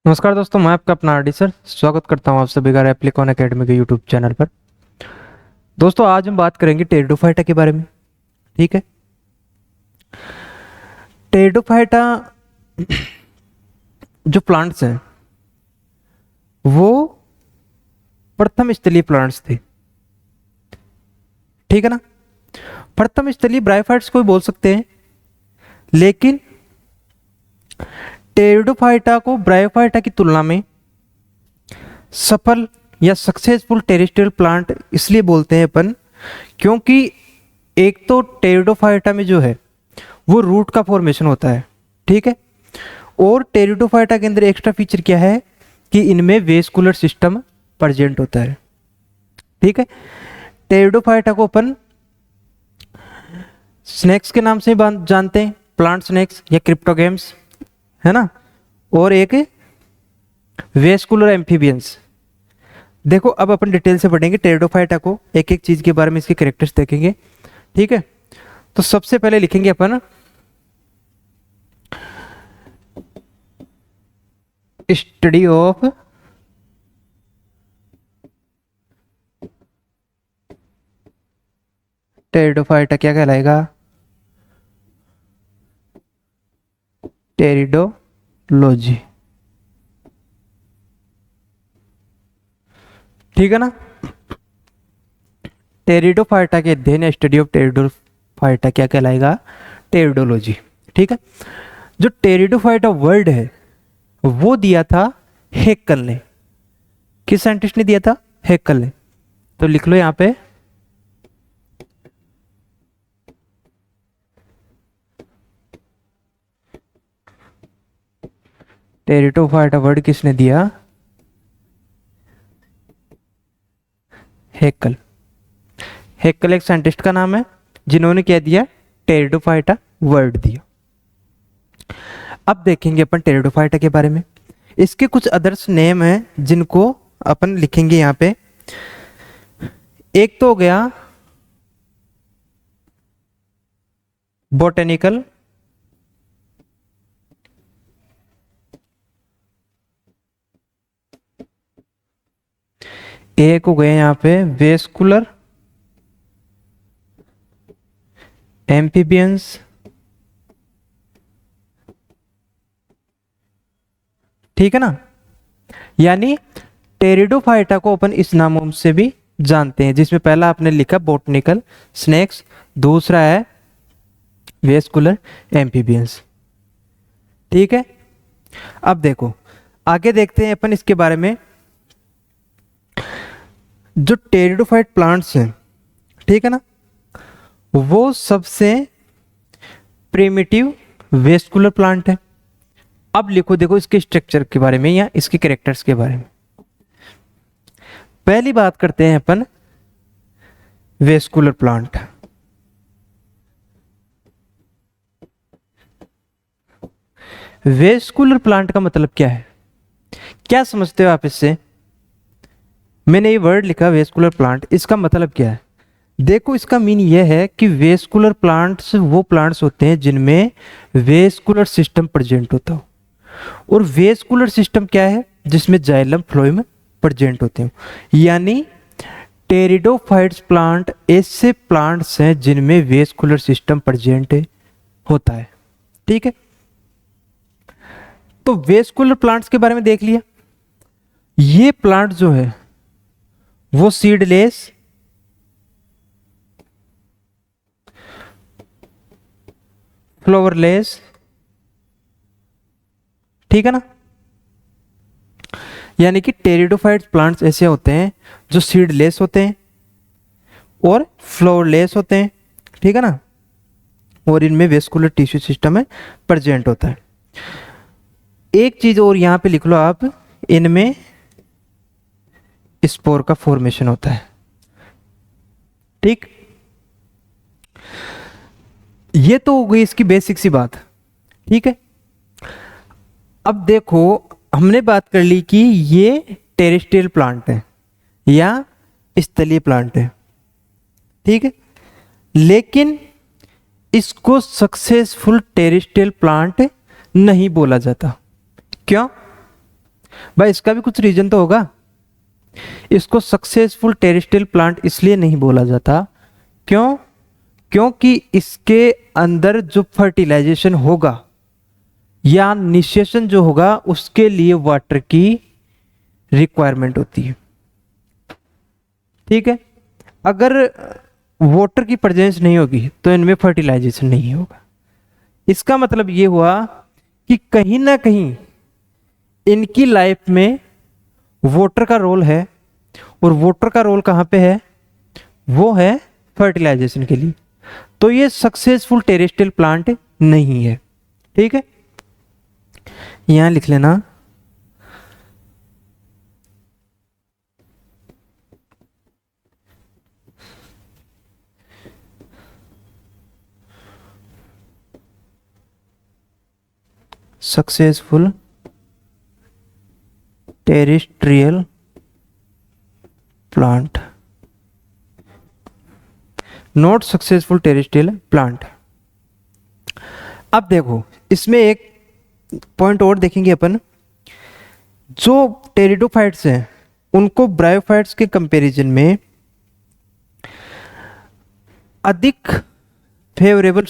नमस्कार दोस्तों, मैं आपका अपना आरडी सर स्वागत करता हूं आप सभी का एप्लिकॉन एकेडमी के यूट्यूब चैनल पर। दोस्तों, आज हम बात करेंगे टेरिडोफाइटा के बारे में। ठीक है, टेरिडोफाइटा जो प्लांट्स हैं वो प्रथम स्थलीय प्लांट्स थे। ठीक है ना, प्रथम स्थलीय ब्रायोफाइट्स को भी बोल सकते हैं, लेकिन टेरिडोफाइटा को ब्रायोफाइटा की तुलना में सफल या सक्सेसफुल टेरेस्ट्रियल प्लांट इसलिए बोलते हैं अपन, क्योंकि एक तो टेरिडोफाइटा में जो है वो रूट का फॉर्मेशन होता है। ठीक है, और टेरिडोफाइटा के अंदर एक्स्ट्रा फीचर क्या है कि इनमें वेस्कुलर सिस्टम प्रेजेंट होता है। ठीक है, टेरिडोफाइटा को अपन स्नेक्स के नाम से जानते हैं, प्लांट स्नेक्स या क्रिप्टोगेम्स, है ना, और एक वेस्कुलर एम्फीबियंस। देखो, अब अपन डिटेल से पढ़ेंगे टेरिडोफाइटा को, एक एक चीज के बारे में इसके कैरेक्टर्स देखेंगे। ठीक है, तो सबसे पहले लिखेंगे अपन स्टडी ऑफ टेरिडोफाइटा। क्या कहलाएगा? टेरिडोलॉजी। ठीक है ना, टेरिडोफाइटा के अध्ययन या स्टडी ऑफ टेरिडोफाइटा क्या कहलाएगा? टेरिडोलॉजी। ठीक है, जो टेरिडोफाइटा वर्ड है वो दिया था हेक्कल ने। किस साइंटिस्ट ने दिया था? हेक्कल ने। तो लिख लो यहां पे टेरिडोफाइटा वर्ड किसने दिया? हेक्कल। हेक्कल एक साइंटिस्ट का नाम है जिन्होंने क्या दिया? टेरिडोफाइटा वर्ड दिया। अब देखेंगे अपन टेरिडोफाइटा के बारे में। इसके कुछ अदर्स नेम हैं जिनको अपन लिखेंगे यहां पे। एक तो हो गया बोटेनिकल, एक हो गया यहां पे वेस्कुलर एम्फीबियंस, ठीक है ना। यानी टेरिडोफाइटा को अपन इस नामों से भी जानते हैं, जिसमें पहला आपने लिखा बोटनिकल स्नेक्स, दूसरा है वेस्कुलर एम्फीबियंस। ठीक है, अब देखो आगे देखते हैं अपन इसके बारे में। जो टेरिडोफाइट प्लांट्स हैं, ठीक है ना, वो सबसे प्रिमिटिव वेस्कुलर प्लांट है। अब लिखो, देखो इसके स्ट्रक्चर के बारे में या इसके कैरेक्टर्स के बारे में। पहली बात करते हैं अपन वेस्कुलर प्लांट। वेस्कुलर प्लांट का मतलब क्या है? क्या समझते हो आप इससे? मैंने ये वर्ड लिखा वेस्कुलर प्लांट, इसका मतलब क्या है? देखो, इसका मीन ये है कि वेस्कुलर प्लांट्स वो प्लांट्स होते हैं जिनमें वेस्कुलर सिस्टम प्रेजेंट होता हो। और वेस्कुलर सिस्टम क्या है? जिसमें जाइलम फ्लोएम प्रेजेंट होते हैं। यानी टेरिडोफाइट्स प्लांट ऐसे प्लांट्स हैं जिनमें वेस्कुलर सिस्टम प्रेजेंट होता है। ठीक है, तो वेस्कुलर प्लांट्स के बारे में देख लिया। ये प्लांट जो है वो सीडलेस, फ्लावरलेस, ठीक है ना। यानी कि टेरिडोफाइट्स प्लांट्स ऐसे होते हैं जो सीडलेस होते हैं और फ्लावरलेस होते हैं, ठीक है ना, और इनमें वेस्कुलर टिश्यू सिस्टम है प्रेजेंट होता है। एक चीज और यहां पे लिख लो आप, इनमें स्पोर का फॉर्मेशन होता है। ठीक, ये तो हो गई इसकी बेसिक सी बात। ठीक है, अब देखो हमने बात कर ली कि ये टेरेस्ट्रियल प्लांट है या स्थलीय प्लांट है। ठीक है, लेकिन इसको सक्सेसफुल टेरेस्ट्रियल प्लांट नहीं बोला जाता। क्यों? भाई इसका भी कुछ रीजन तो होगा। इसको सक्सेसफुल टेरेस्ट्रियल प्लांट इसलिए नहीं बोला जाता, क्यों? क्योंकि इसके अंदर जो फर्टिलाइजेशन होगा या निषेचन जो होगा उसके लिए वाटर की रिक्वायरमेंट होती है। ठीक है, अगर वाटर की प्रेजेंस नहीं होगी तो इनमें फर्टिलाइजेशन नहीं होगा। इसका मतलब ये हुआ कि कहीं ना कहीं इनकी लाइफ में वाटर का रोल है, और वाटर का रोल कहाँ पे है? वो है फर्टिलाइजेशन के लिए। तो ये सक्सेसफुल टेरेस्ट्रियल प्लांट नहीं है। ठीक है, यहां लिख लेना successful terrestrial plant, not successful terrestrial plant. अब देखो इसमें एक पॉइंट और देखेंगे अपन, जो टेरिडोफाइट्स हैं उनको ब्रायोफाइट्स के कंपैरिजन में अधिक फेवरेबल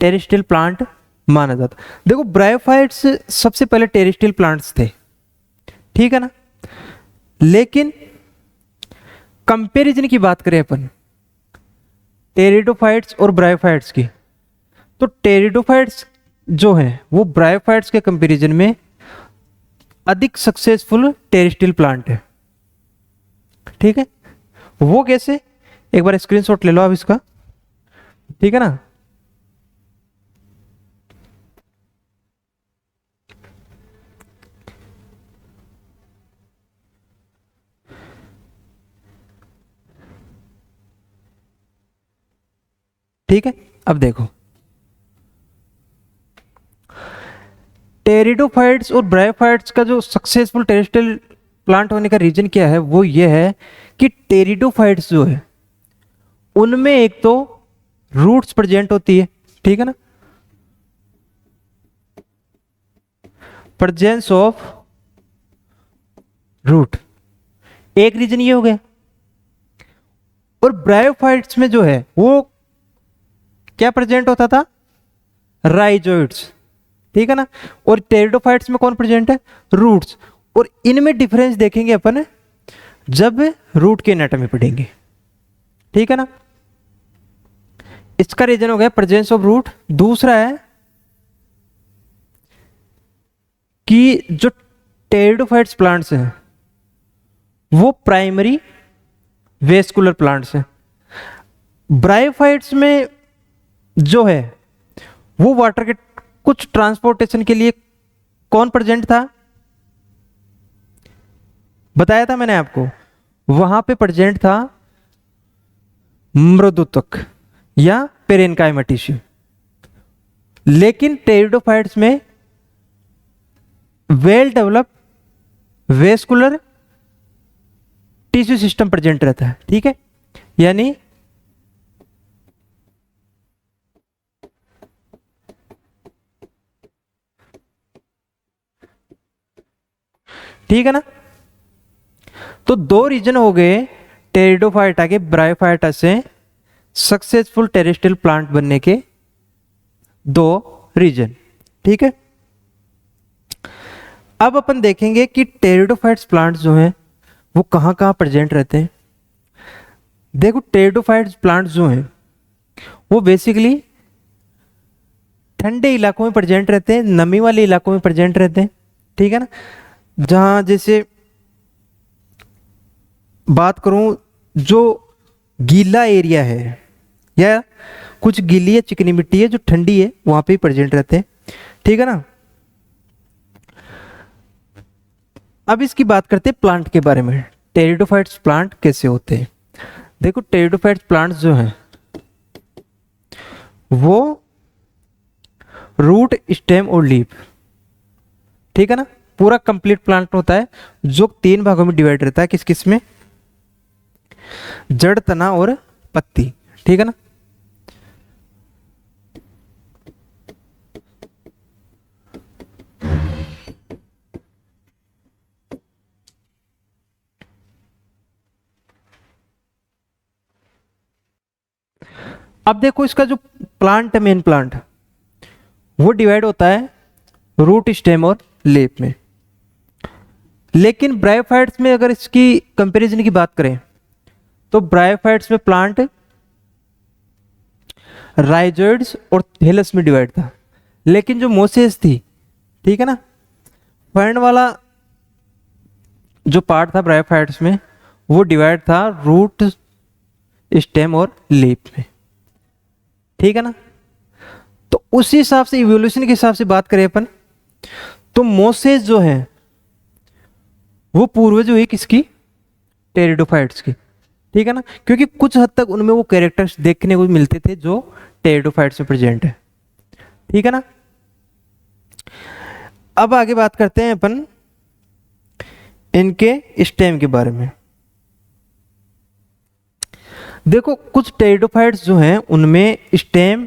टेरेस्ट्रियल प्लांट माना जाता। देखो ब्रायोफाइट्स सबसे पहले टेरेस्ट्रियल प्लांट्स थे, ठीक है ना, लेकिन कंपैरिजन की बात करें अपन टेरिडोफाइट्स और ब्रायोफाइट्स की, तो टेरिडोफाइट्स जो है वो ब्रायोफाइट्स के कंपैरिजन में अधिक सक्सेसफुल टेरेस्ट्रियल प्लांट है। ठीक है, वो कैसे? एक बार स्क्रीनशॉट ले लो आप इसका, ठीक है ना। ठीक है, अब देखो टेरिडोफाइट्स और ब्रायोफाइट्स का जो सक्सेसफुल टेरेस्ट्रियल प्लांट होने का रीजन क्या है? वो ये है कि टेरिडोफाइट्स जो है उनमें एक तो रूट्स प्रेजेंट होती है, ठीक है ना, प्रेजेंस ऑफ रूट, एक रीजन ये हो गया। और ब्रायोफाइट्स में जो है वो क्या प्रेजेंट होता था? राइजोइड्स, ठीक है ना। और टेरिडोफाइट्स में कौन प्रेजेंट है? रूट्स। और इनमें डिफरेंस देखेंगे अपन जब रूट के एनाटॉमी पढ़ेंगे, ठीक है ना। इसका रीजन हो गया प्रेजेंस ऑफ रूट। दूसरा है कि जो टेरिडोफाइट्स प्लांट्स हैं वो प्राइमरी वेस्कुलर प्लांट्स हैं। ब्रायोफाइट्स में जो है वो वाटर के कुछ ट्रांसपोर्टेशन के लिए कौन प्रेजेंट था? बताया था मैंने आपको, वहां पे प्रेजेंट था मृदुतक या पेरेनकाइमा टिश्यू। लेकिन टेरिडोफाइट्स में well develop vascular tissue system present रहता है, ठीक है। यानी ठीक है ना। तो दो रीजन हो गए टेरिडोफाइटा के ब्रायोफाइटा से सक्सेसफुल टेरेस्ट्रियल प्लांट बनने के, दो रीजन, ठीक है। अब अपन देखेंगे कि टेरिडोफाइट्स प्लांट्स जो हैं वो कहां कहां प्रेजेंट रहते हैं। देखो टेरिडोफाइट्स प्लांट्स जो हैं वो बेसिकली ठंडे इलाकों में प्रेजेंट रहते हैं, नमी वाले इलाकों में प्रेजेंट रहते हैं, ठीक है ना। जहां जैसे बात करूं जो गीला एरिया है या कुछ गीली या चिकनी मिट्टी है जो ठंडी है वहां पे ही प्रेजेंट रहते हैं, ठीक है ना। अब इसकी बात करते हैं प्लांट के बारे में, टेरिडोफाइट्स प्लांट कैसे होते हैं। देखो टेरिडोफाइट्स प्लांट्स जो हैं वो रूट, स्टेम और लीफ, ठीक है ना, पूरा कंप्लीट प्लांट होता है जो तीन भागों में डिवाइड रहता है। किस किस में? जड़, तना और पत्ती, ठीक है ना। अब देखो इसका जो प्लांट है, मेन प्लांट, वो डिवाइड होता है रूट, स्टेम और लीफ में। लेकिन ब्रायोफाइट्स में अगर इसकी कंपैरिजन की बात करें तो ब्रायोफाइट्स में प्लांट राइजोइड्स और थैलस में डिवाइड था। लेकिन जो मोसेस थी, ठीक है ना, फर्न वाला जो पार्ट था ब्रायोफाइट्स में, वो डिवाइड था रूट, स्टेम और लीफ में, ठीक है ना। तो उसी हिसाब से इवोल्यूशन के हिसाब से बात करें अपन, तो मोसेस जो है वो पूर्वज हुई किसकी, टेरिडोफाइट्स की, ठीक है ना, क्योंकि कुछ हद तक उनमें वो कैरेक्टर्स देखने को मिलते थे जो टेरिडोफाइट्स में प्रेजेंट है, ठीक है ना। अब आगे बात करते हैं अपन इनके स्टेम के बारे में। देखो कुछ टेरिडोफाइट्स जो हैं उनमें स्टेम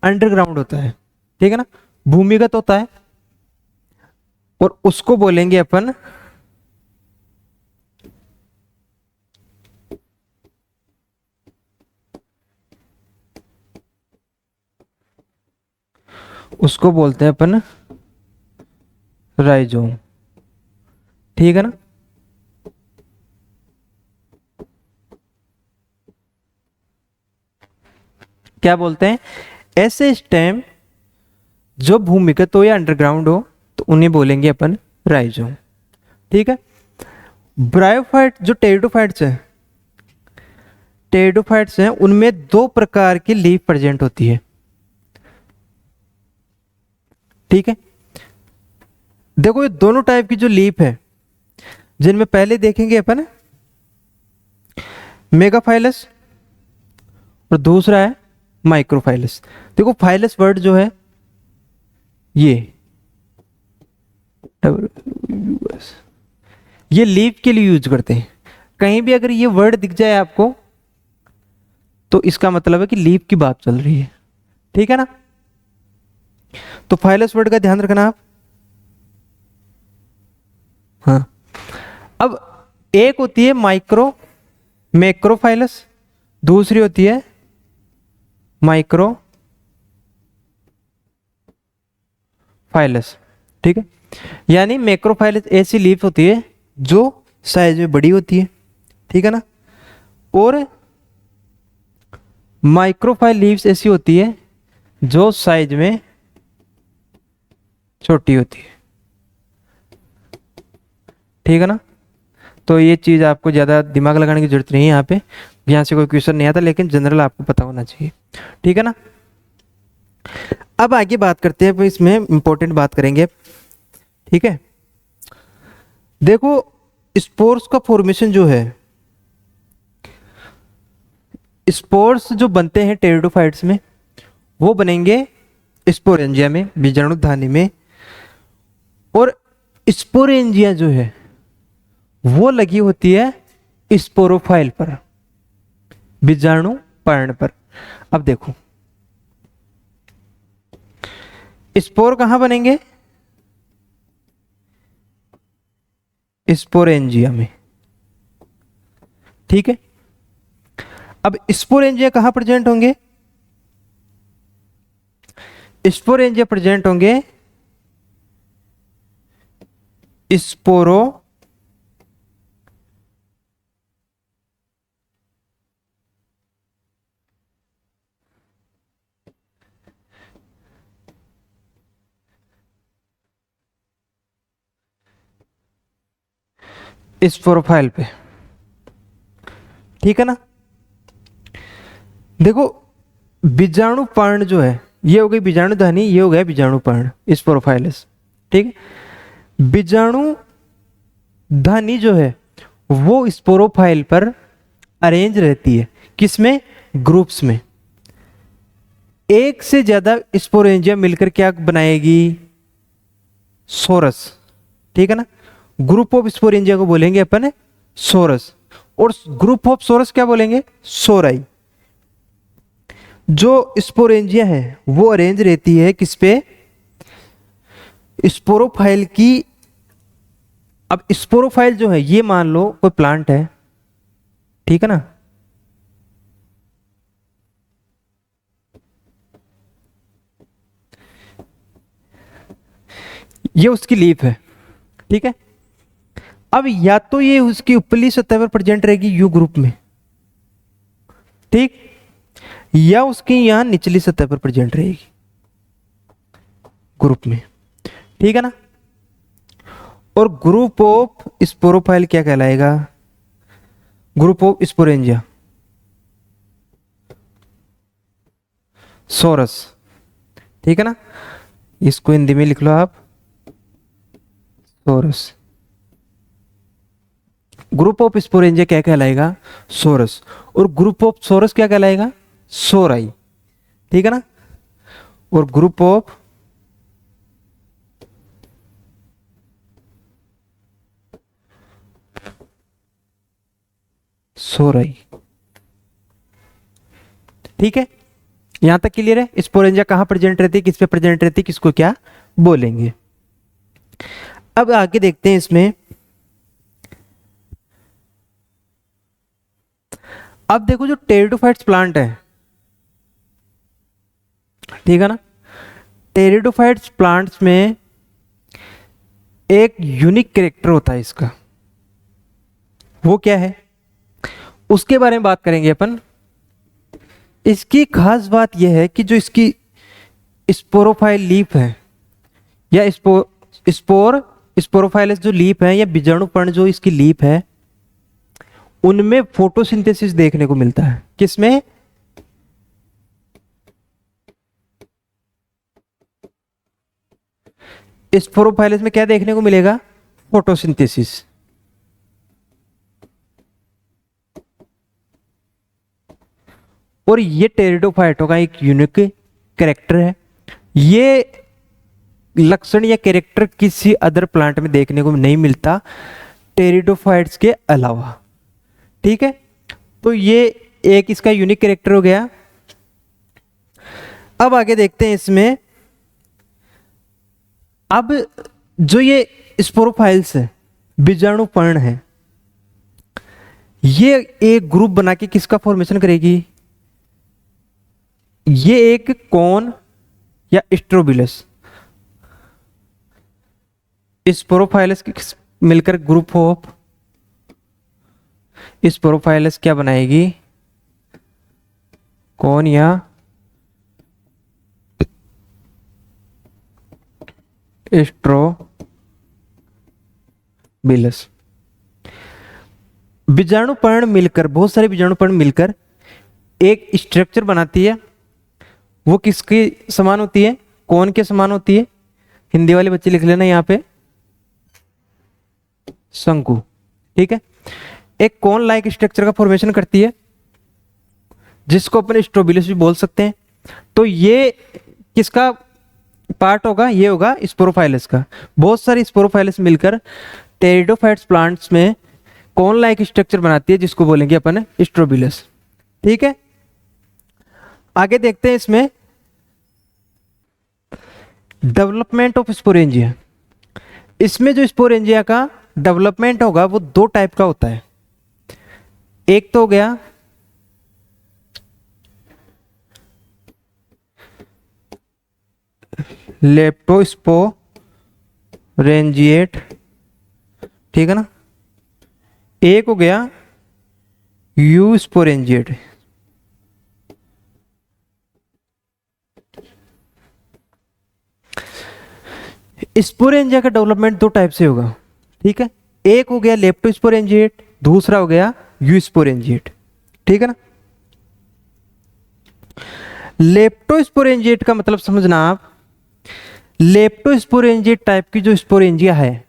अंडरग्राउंड होता है, ठीक है ना, भूमिगत होता है, और उसको बोलेंगे अपन उसको बोलते हैं अपन राइजोम, ठीक है ना। क्या बोलते हैं, ऐसे स्टेम जो भूमिगत हो या अंडरग्राउंड हो तो उन्हें बोलेंगे अपन राइजोम, ठीक है। ब्रायोफाइट जो टेरिडोफाइट्स हैं उनमें दो प्रकार की लीफ प्रेजेंट होती है, ठीक है। देखो ये दोनों टाइप की जो लीफ है, जिनमें पहले देखेंगे अपन मेगाफाइलस और दूसरा है माइक्रोफाइलस। देखो फाइलस वर्ड जो है ये लीफ के लिए यूज करते हैं। कहीं भी अगर ये वर्ड दिख जाए आपको तो इसका मतलब है कि लीफ की बात चल रही है, ठीक है ना। तो फाइलस वर्ड का ध्यान रखना आप। हाँ, अब एक होती है मैक्रोफाइलस, दूसरी होती है माइक्रोफाइलस, ठीक है। यानी मैक्रोफाइलस ऐसी लीफ होती है जो साइज में बड़ी होती है, ठीक है ना, और माइक्रोफाइल लीव्स ऐसी होती है जो साइज में छोटी होती है, ठीक है ना। तो ये चीज़ आपको ज़्यादा दिमाग लगाने की जरूरत नहीं है, यहाँ से कोई क्वेश्चन नहीं आता, लेकिन जनरल आपको पता होना चाहिए, ठीक है ना। अब आगे बात करते हैं, इसमें इंपॉर्टेंट बात करेंगे, ठीक है। देखो स्पोर्स का फॉर्मेशन जो है, स्पोर्स जो बनते हैं टेरिडोफाइट्स में वो बनेंगे स्पोरेंजिया में, बीजाणुधानी में, और स्पोरेंजिया जो है वो लगी होती है स्पोरोफाइल पर, बीजाणु पर्ण पर। अब देखो स्पोर कहां बनेंगे, स्पोरेंजिया में, ठीक है। अब स्पोरेंजिया कहां प्रेजेंट होंगे, स्पोरेंजिया प्रेजेंट होंगे स्पोरो स्पोरोफाइल पे, ठीक है ना। देखो बीजाणु पर्ण जो है ये हो गई बीजाणुधानी, ये हो गया बीजाणु पर्ण स्पोरोफाइलस, ठीक है। बीजाणु धानी जो है वो स्पोरोफाइल पर अरेंज रहती है, किसमें, ग्रुप्स में। एक से ज्यादा स्पोरेंजिया मिलकर क्या बनाएगी, सोरस, ठीक है ना। ग्रुप ऑफ स्पोरेंजिया को बोलेंगे अपन सोरस, और ग्रुप ऑफ सोरस क्या बोलेंगे, सोराई। जो स्पोरेंजिया है वो अरेंज रहती है किस पे, स्पोरोफाइल की। अब स्पोरोफाइल जो है ये मान लो कोई प्लांट है, ठीक है ना, ये उसकी लीफ है, ठीक है। अब या तो ये उसकी ऊपरी सतह पर प्रेजेंट रहेगी यू ग्रुप में, ठीक, या उसकी यहां निचली सतह पर प्रेजेंट रहेगी ग्रुप में, ठीक है ना। और ग्रुप ऑफ स्पोरोफाइल क्या कहलाएगा? ग्रुप ऑफ स्पोरेंजिया, सोरस, ठीक है ना। इसको हिंदी में लिख लो आप, सोरस। ग्रुप ऑफ स्पोरेंजिया क्या कहलाएगा? सोरस। और ग्रुप ऑफ सोरस क्या कहलाएगा? सोराई, ठीक है ना। और ग्रुप ऑफ सोराई, ठीक है। यहां तक क्लियर है? स्पोरेंजिया कहां प्रेजेंट रहती है, किस पे प्रेजेंट रहती है, किसको क्या बोलेंगे। अब आगे देखते हैं इसमें। अब देखो जो टेरिडोफाइट्स प्लांट है, ठीक है ना, टेरिडोफाइट्स प्लांट्स में एक यूनिक कैरेक्टर होता है इसका, वो क्या है उसके बारे में बात करेंगे अपन। इसकी खास बात यह है कि जो इसकी स्पोरोफाइल लीफ है या स्पोरोफाइलस जो लीफ है या बीजाणुपर्ण जो इसकी लीफ है, उनमें फोटोसिंथेसिस देखने को मिलता है। किसमें? स्पोरोफाइलस में क्या देखने को मिलेगा? फोटोसिंथेसिस। और ये टेरिडोफाइटों का एक यूनिक कैरेक्टर है। ये लक्षण या कैरेक्टर किसी अदर प्लांट में देखने को नहीं मिलता टेरिडोफाइट्स के अलावा, ठीक है। तो ये एक इसका यूनिक कैरेक्टर हो गया। अब आगे देखते हैं इसमें। अब जो ये स्पोरोफाइल्स है, बीजाणुपर्ण है, ये एक ग्रुप बना के किसका फॉर्मेशन करेगी? ये एक कौन या स्ट्रोबिलस, स्पोरोफाइलस की मिलकर ग्रुप ऑफ स्पोरोफाइलस क्या बनाएगी? कौन या स्ट्रोबिलस। बीजाणुपर्ण मिलकर, बहुत सारे बीजाणुपर्ण मिलकर एक स्ट्रक्चर बनाती है। वो किसके समान होती है? कौन के समान होती है? हिंदी वाले बच्चे लिख लेना यहां पे, शंकु, ठीक है। एक कौन लाइक स्ट्रक्चर का फॉर्मेशन करती है, जिसको अपन स्ट्रोबिलस भी बोल सकते हैं। तो ये किसका पार्ट होगा? ये होगा स्पोरोफाइलस का। बहुत सारी स्पोरोफाइलस मिलकर टेरिडोफाइट्स प्लांट्स में कौन लाइक स्ट्रक्चर बनाती है, जिसको बोलेंगे अपन स्ट्रोबिलस, ठीक है। आगे देखते हैं इसमें डेवलपमेंट ऑफ स्पोरेंजिया। इसमें जो स्पोरेंजिया का डेवलपमेंट होगा वो दो टाइप का होता है। एक तो हो गया लेप्टोस्पोरेंजिएट, ठीक है ना। एक हो गया यूस्पोरेंजिएट। स्पोरेंजिया का डेवलपमेंट दो टाइप से होगा, ठीक है। एक हो गया लेप्टोस्पोरेंजिएट, दूसरा हो गया यूस्पोरेंजिएट, ठीक है ना। लेप्टोस्पोरेंजिएट का मतलब समझना आप, लेप्टोस्पोरेंजिएट टाइप की जो स्पोरेंजिया है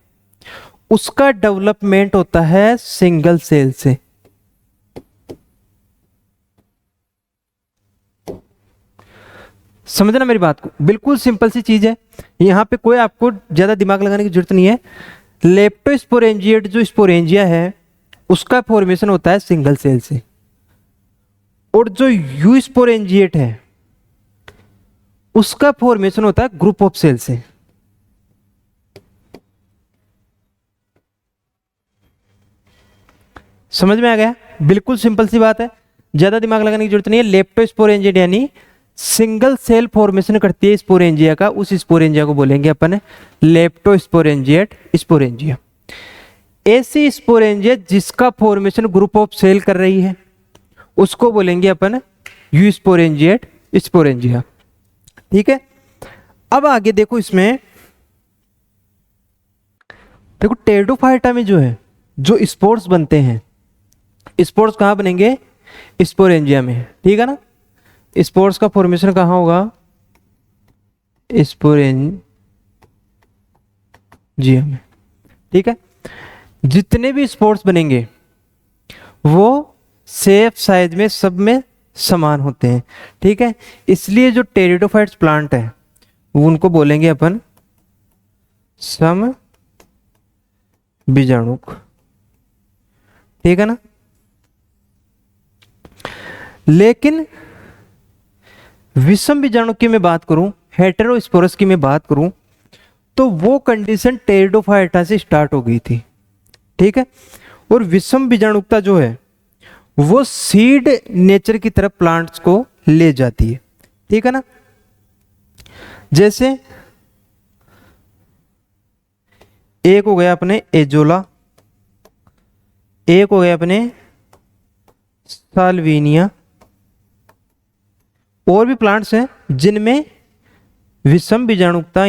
उसका डेवलपमेंट होता है सिंगल सेल से। समझना मेरी बात को, बिल्कुल सिंपल सी चीज है, यहां पे कोई आपको ज्यादा दिमाग लगाने की जरूरत नहीं है। लेप्टोस्पोरेंजिएट जो स्पोरेंजिया है उसका फॉर्मेशन होता है सिंगल सेल से, और जो यूस्पोरेंजिएट है उसका फॉर्मेशन होता है ग्रुप ऑफ सेल से। समझ में आ गया? बिल्कुल सिंपल सी बात है, ज्यादा दिमाग लगाने की जरूरत नहीं है। लेप्टोस्पोरेंजिएट यानी सिंगल सेल फॉर्मेशन करती है स्पोरेंजिया का, उस स्पोरेंजिया को बोलेंगे अपन लेप्टोस्पोरेंजिएट स्पोरेंजिया। ऐसी स्पोरेंजिया जिसका फॉर्मेशन ग्रुप ऑफ सेल कर रही है उसको बोलेंगे अपन यूस्पोरेंजिएट स्पोरेंजिया। ठीक है, अब आगे देखो, इसमें देखो टेरिडोफाइटा में जो है जो स्पोर्स बनते हैं, स्पोर्स कहाँ बनेंगे? स्पोरेंजिया में। ठीक है ना, स्पोर्स का फॉर्मेशन कहाँ होगा? स्पोरेंजिया में। ठीक है, जितने भी स्पोर्स बनेंगे वो सेफ साइज में सब में समान होते हैं। ठीक है, इसलिए जो टेरिडोफाइट्स प्लांट है वो उनको बोलेंगे अपन सम बीजाणुक। ठीक है ना, लेकिन विषम बीजाणु की मैं बात करूं, हेटेरोस्पोरस की मैं बात करूं, तो वो कंडीशन टेरिडोफाइटा से स्टार्ट हो गई थी। ठीक है, और विषम बीजाणुकता जो है वो सीड नेचर की तरफ प्लांट्स को ले जाती है। ठीक है ना, जैसे एक हो गया अपने एजोला, एक हो गया अपने साल्विनिया, और भी प्लांट्स हैं जिनमें विषम बीजाणुकता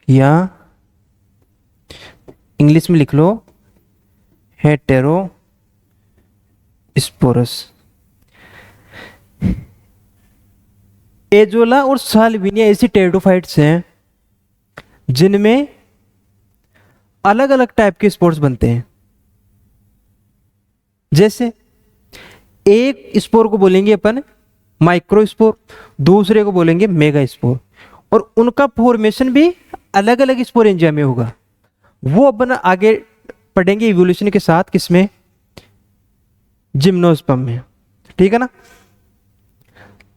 या इंग्लिश में लिख लो हेटेरोस्पोरस। एजोला और साल्विनिया ऐसी टेरिडोफाइट्स हैं जिनमें अलग अलग टाइप के स्पोर्स बनते हैं। जैसे एक स्पोर को बोलेंगे अपन माइक्रोस्पोर, दूसरे को बोलेंगे मेगा स्पोर, और उनका फॉर्मेशन भी अलग अलग स्पोरेंजिया में होगा। वो अपन आगे पढ़ेंगे इवोल्यूशन के साथ, किसमें? जिम्नोस्पर्म में। ठीक है ना,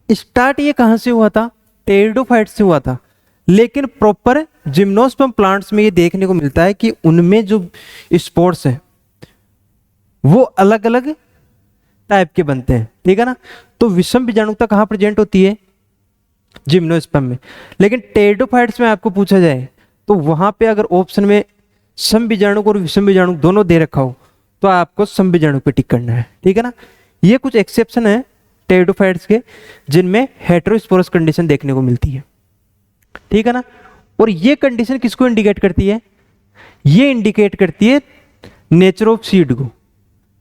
स्टार्ट ये कहां से हुआ था? टेरिडोफाइट से हुआ था, लेकिन प्रॉपर जिम्नोस्पर्म प्लांट्स में ये देखने को मिलता है कि उनमें जो स्पोर्स हैं वो अलग अलग टाइप के बनते हैं। ठीक है ना, तो विषम बीजाणुकता कहां प्रेजेंट होती है? जिम्नोस्पर्म में। लेकिन टेरिडोफाइट्स में आपको पूछा जाए तो वहां पे अगर ऑप्शन में सम बीजाणुक और विषम बीजाणुक दोनों दे रखा हो तो आपको सम बीजाणुक पे टिक करना है। ठीक है ना, ये कुछ एक्सेप्शन है टेरिडोफाइट्स के जिनमें हेटेरोस्पोरस कंडीशन देखने को मिलती है। ठीक है ना, और ये कंडीशन किसको इंडिकेट करती है? ये इंडिकेट करती है नेचर ऑफ सीड को।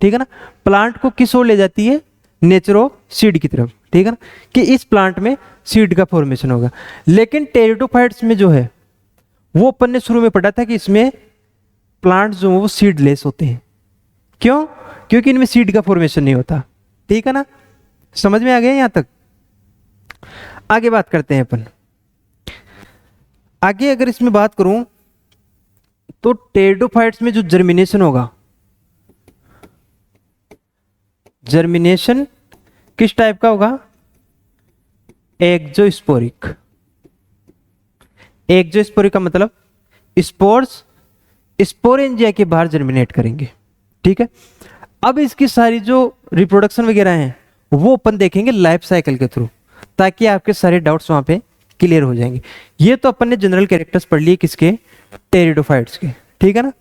ठीक है ना, प्लांट को किस ओर ले जाती है? नेचर ऑफ सीड की तरफ। ठीक है ना, कि इस प्लांट में सीड का फॉर्मेशन होगा। लेकिन टेरिडोफाइट्स में जो है वो अपन ने शुरू में पढ़ा था कि इसमें प्लांट्स जो वो सीडलेस होते हैं। क्यों? क्योंकि इनमें सीड का फॉर्मेशन नहीं होता। ठीक है ना, समझ में आ गया? यहां तक आगे बात करते हैं अपन। आगे अगर इसमें बात करूं तो टेरिडोफाइट्स में जो जर्मिनेशन होगा, जर्मिनेशन किस टाइप का होगा? एक्जोस्पोरिक। एक्जोस्पोरिक का मतलब स्पोर्स स्पोरेंजिया के बाहर जर्मिनेट करेंगे। ठीक है, अब इसकी सारी जो रिप्रोडक्शन वगैरह हैं वो अपन देखेंगे लाइफ साइकिल के थ्रू, ताकि आपके सारे डाउट्स वहां पे क्लियर हो जाएंगे। ये तो अपन ने जनरल कैरेक्टर्स पढ़ लिए किसके? टेरिडोफाइट्स के। ठीक है ना,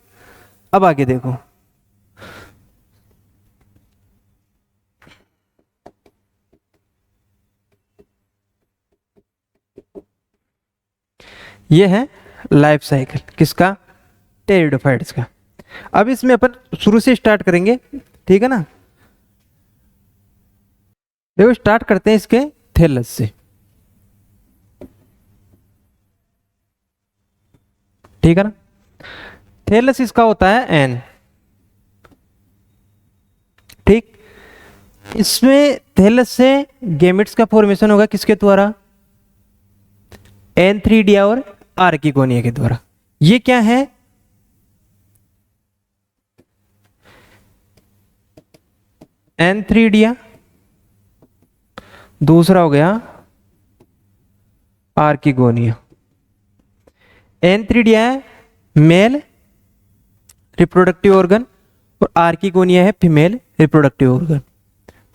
अब आगे देखो, ये है लाइफ साइकिल किसका? टेरिडोफाइट्स का। अब इसमें अपन शुरू से स्टार्ट करेंगे। ठीक है ना, देखो स्टार्ट करते हैं इसके थैलस से। ठीक है ना, थैलस इसका होता है एन। ठीक, इसमें थैलस से गैमेट्स का फॉर्मेशन होगा किसके द्वारा? एन3डिया और आर्किगोनिया के द्वारा। ये क्या है? एन3डिया, दूसरा हो गया आर्किगोनिया। एन3डिया है मेल रिप्रोडक्टिव ऑर्गन, और आर्किगोनिया है फीमेल रिप्रोडक्टिव ऑर्गन।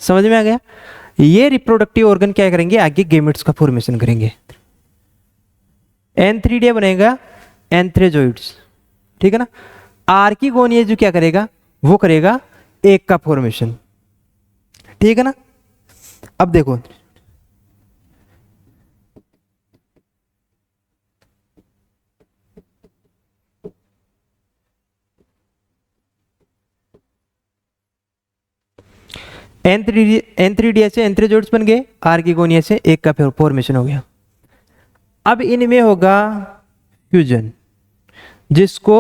समझ में आ गया? ये रिप्रोडक्टिव ऑर्गन क्या करेंगे, आगे गेमेट्स का फॉर्मेशन करेंगे। एंथ्रीडिया बनेगा एंथ्रेजोइड्स, ठीक है ना। आर्किगोनिया जो क्या करेगा, वो करेगा एक का फॉर्मेशन, ठीक है ना। अब देखो एंथ्रीडिया से एंथ्रेजोइड्स बन गए, आर्किगोनिया से एक का फॉर्मेशन हो गया। अब इनमें होगा फ्यूजन, जिसको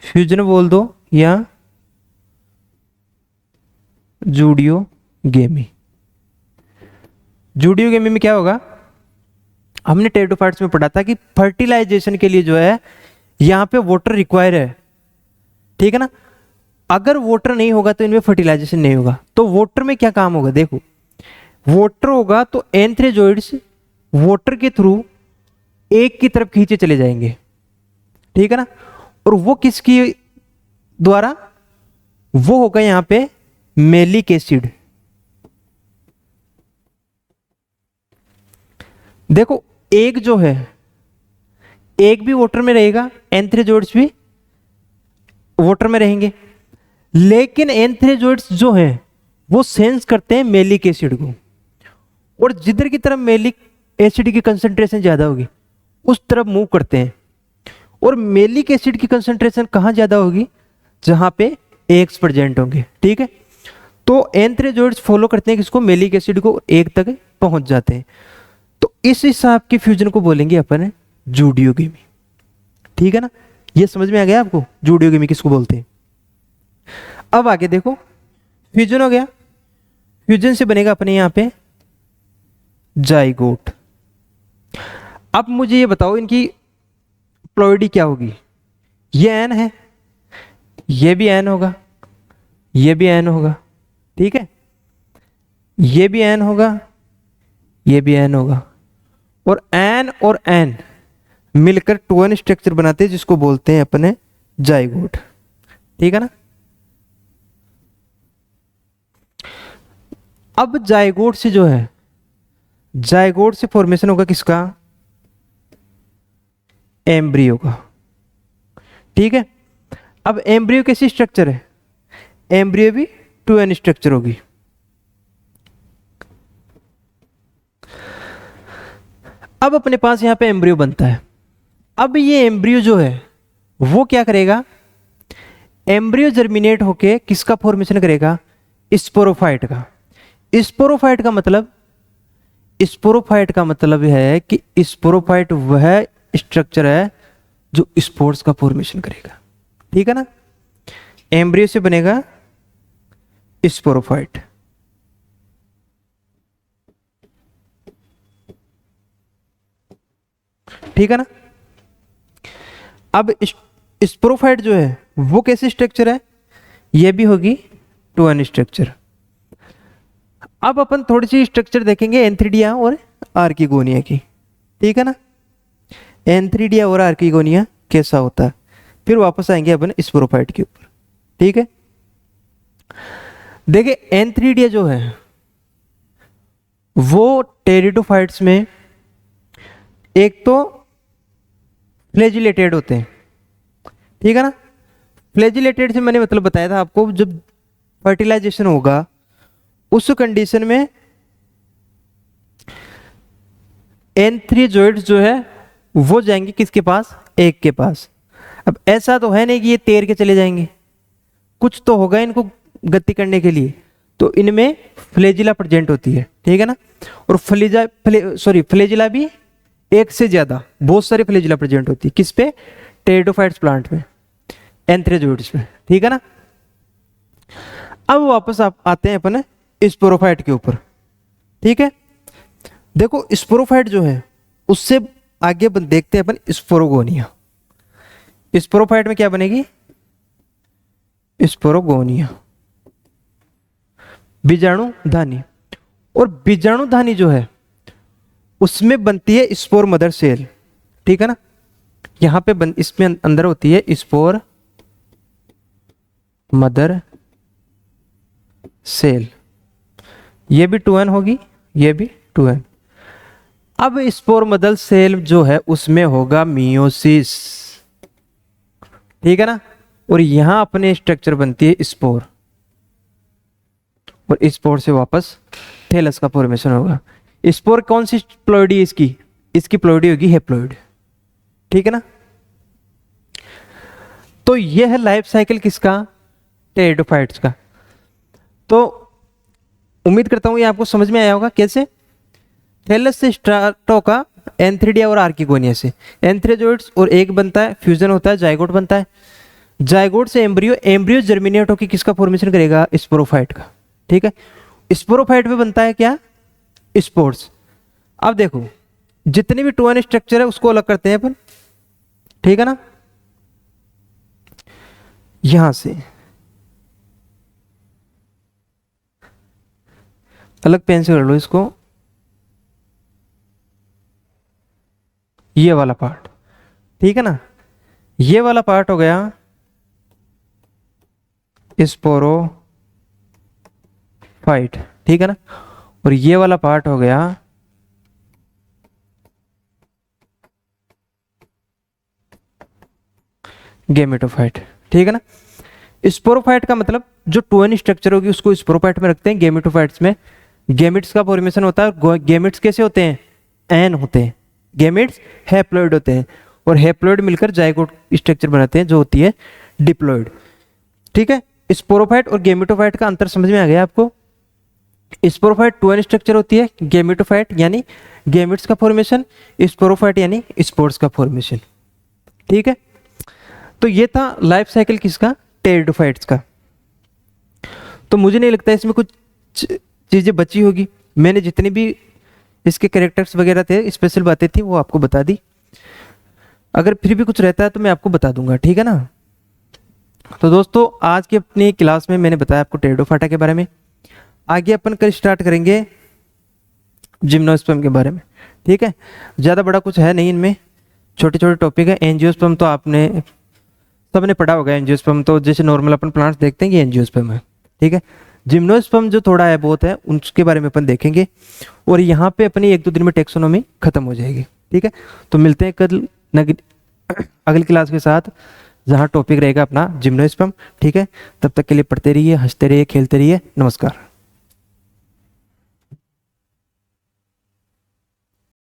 फ्यूजन बोल दो या जूडियोगेमी। जूडियोगेमी में क्या होगा, हमने टेरिडोफाइट्स में पढ़ा था कि फर्टिलाइजेशन के लिए जो है यहां पे वाटर रिक्वायर है, ठीक है ना। अगर वाटर नहीं होगा तो इनमें फर्टिलाइजेशन नहीं होगा। तो वाटर में क्या काम होगा, देखो वाटर होगा तो एंथ्रेजोइड्स वाटर के थ्रू एक की तरफ खींचे चले जाएंगे, ठीक है ना। और वो किसकी द्वारा, वो होगा यहां पे मेलिक एसिड। देखो एक जो है, एक भी वाटर में रहेगा, एंथ्रेजोइड्स भी वाटर में रहेंगे, लेकिन एंथ्रेजोइड्स जो है वो सेंस करते हैं मेलिक एसिड को, और जिधर की तरफ मेलिक एसिड की कंसंट्रेशन ज्यादा होगी उस तरफ मूव करते हैं। और मेलिक एसिड की कंसंट्रेशन कहां ज्यादा होगी, जहां पे एक्स प्रेजेंट होंगे, ठीक है। तो एंथ्रेजोइड्स फॉलो करते हैं किसको, मेलिक एसिड को, एक तक पहुंच जाते हैं। तो इस हिसाब के फ्यूजन को बोलेंगे अपन जूडियोगेमी, ठीक है ना। ये समझ में आ गया आपको, जूडियोगेमी किसको बोलते हैं। अब आगे देखो, फ्यूजन हो गया, फ्यूजन से बनेगा अपने यहां पे जाइगोट। अब मुझे ये बताओ इनकी प्लॉइडी क्या होगी। ये एन है, ये भी एन होगा, ये भी एन होगा, ठीक है। ये भी एन होगा, ये भी एन होगा, और एन मिलकर 2n स्ट्रक्चर बनाते हैं जिसको बोलते हैं अपने जाइगोट, ठीक है ना। अब जाइगोट से जो है, जाइगोट से फॉर्मेशन होगा किसका, एम्ब्रियो का, ठीक है। अब एम्ब्रियो कैसी स्ट्रक्चर है, एम्ब्रियो भी 2n स्ट्रक्चर होगी। अब अपने पास यहां पे एम्ब्रियो बनता है। अब ये एम्ब्रियो जो है वो क्या करेगा, एम्ब्रियो जर्मिनेट होके किसका फॉर्मेशन करेगा, स्पोरोफाइट का। स्पोरोफाइट का मतलब, स्पोरोफाइट का मतलब है कि स्पोरोफाइट वह स्ट्रक्चर है जो स्पोर्स का फॉर्मेशन करेगा, ठीक है ना। एम्ब्रियो से बनेगा स्पोरोफाइट, ठीक है ना। अब स्पोरोफाइट जो है वो कैसी स्ट्रक्चर है, ये भी होगी 2n स्ट्रक्चर। अब अपन थोड़ी सी स्ट्रक्चर देखेंगे एंथ्रीडिया और आर्किगोनिया की, ठीक है ना। एंथ्रीडिया और आर्किगोनिया कैसा होता है, फिर वापस आएंगे अपन स्पोरोफाइट के ऊपर, ठीक है। देखिए एंथ्रीडिया जो है वो टेरिडोफाइट्स में एक तो फ्लैजिलेटेड होते हैं, ठीक है ना। फ्लैजिलेटेड से मैंने मतलब बताया था आपको, जब फर्टिलाइजेशन होगा उस कंडीशन में एंथ्रीजोइड्स जो है वो जाएंगे किसके पास, एक के पास। अब ऐसा तो है नहीं कि ये तैर के चले जाएंगे, कुछ तो होगा इनको गति करने के लिए, तो इनमें फ्लेजिला प्रेजेंट होती है, ठीक है ना। और फ्लेजिला भी एक से ज्यादा, बहुत सारी फ्लेजिला प्रेजेंट होती है किस पे, टेरिडोफाइट्स प्लांट में, एंथ्रेजोइड्स में, ठीक है ना। अब वापस आप आते हैं अपन स्पोरोफाइट के ऊपर, ठीक है। देखो स्पोरोफाइट जो है उससे आगे देखते हैं अपन स्पोरोगोनिया। स्पोरोफाइट में क्या बनेगी, स्पोरोगोनिया, बीजाणुधानी। और बीजाणुधानी जो है उसमें बनती है स्पोर मदर सेल, ठीक है ना। यहां पे इसमें अंदर होती है स्पोर मदर सेल, ये भी 2n होगी, ये भी 2n। अब स्पोर मदर सेल जो है उसमें होगा मियोसिस, ठीक है ना, और यहां अपने स्ट्रक्चर बनती है स्पोर, और स्पोर से वापस थैलस का फॉर्मेशन होगा। स्पोर कौन सी प्लॉइडी है इसकी, इसकी प्लॉइडी होगी हेप्लॉइड, ठीक है ना। तो यह है लाइफ साइकिल किसका, टेरिडोफाइट्स का। तो उम्मीद करता हूं ये आपको समझ में आया होगा कैसे। थैलस से स्टार्ट होगा एंथ्रिडिया और आर्किगोनिया से, एंथ्रेजोइड्स और एग बनता है, फ्यूजन होता है, जाइगोट बनता है, जाइगोट से एम्ब्रियो, एम्ब्रियो जर्मिनेट होकर किसका फॉर्मेशन करेगा, स्पोरोफाइट का, ठीक है। स्पोरोफाइट में बनता है क्या, स्पोर्स। अब देखो जितने भी 2n स्ट्रक्चर है उसको अलग करते हैं अपन, ठीक है ना। यहां से अलग पेन से कर लो इसको, ये वाला पार्ट, ठीक है ना। ये वाला पार्ट हो गया स्पोरोफाइट, ठीक है ना, और ये वाला पार्ट हो गया गेमेटोफाइट, ठीक है ना। स्पोरोफाइट का मतलब जो 2n स्ट्रक्चर होगी उसको स्पोरोफाइट में रखते हैं। गेमेटोफाइट्स में गेमिट्स का फॉर्मेशन होता है, और गेमिट्स कैसे होते हैं, एन होते हैं, गेमिट्स हैप्लॉइड होते हैं, और हैप्लॉइड मिलकर जाइगोट स्ट्रक्चर बनाते हैं जो होती है डिप्लॉइड, ठीक है। स्पोरोफाइट और गेमेटोफाइट का अंतर समझ में आ गया आपको। स्पोरोफाइट 2n स्ट्रक्चर होती है, गेमेटोफाइट यानी गेमिट्स का फॉर्मेशन, स्पोरोफाइट यानी स्पोर्स का फॉर्मेशन, ठीक है। तो ये था लाइफ साइकिल किसका, टेरिडोफाइट्स का। तो मुझे नहीं लगता इसमें कुछ चीजें बची होगी, मैंने जितनी भी इसके कैरेक्टर्स वगैरह थे, स्पेशल बातें थी, वो आपको बता दी। अगर फिर भी कुछ रहता है तो मैं आपको बता दूंगा, ठीक है ना। तो दोस्तों आज की अपनी क्लास में मैंने बताया आपको टेरिडोफाइटा के बारे में। आगे अपन कल स्टार्ट करेंगे जिम्नोस्पर्म के बारे में, ठीक है। ज़्यादा बड़ा कुछ है नहीं इनमें, छोटे छोटे टॉपिक है। एंजियोस्पर्म तो आपने सबने पढ़ा होगा, एंजियोस्पर्म तो जैसे नॉर्मल अपन प्लांट्स देखते हैं कि एंजियोस्पर्म है, ठीक है। जिम्नोस्पर्म जो थोड़ा है बहुत है, उसके बारे में अपन देखेंगे, और यहाँ पे अपनी 1-2 दिन में टेक्सोनोमी खत्म हो जाएगी, ठीक है। तो मिलते हैं कल अगली क्लास के साथ, जहाँ टॉपिक रहेगा अपना जिम्नोस्पर्म, ठीक है। तब तक के लिए पढ़ते रहिए, हंसते रहिए, खेलते रहिए। नमस्कार।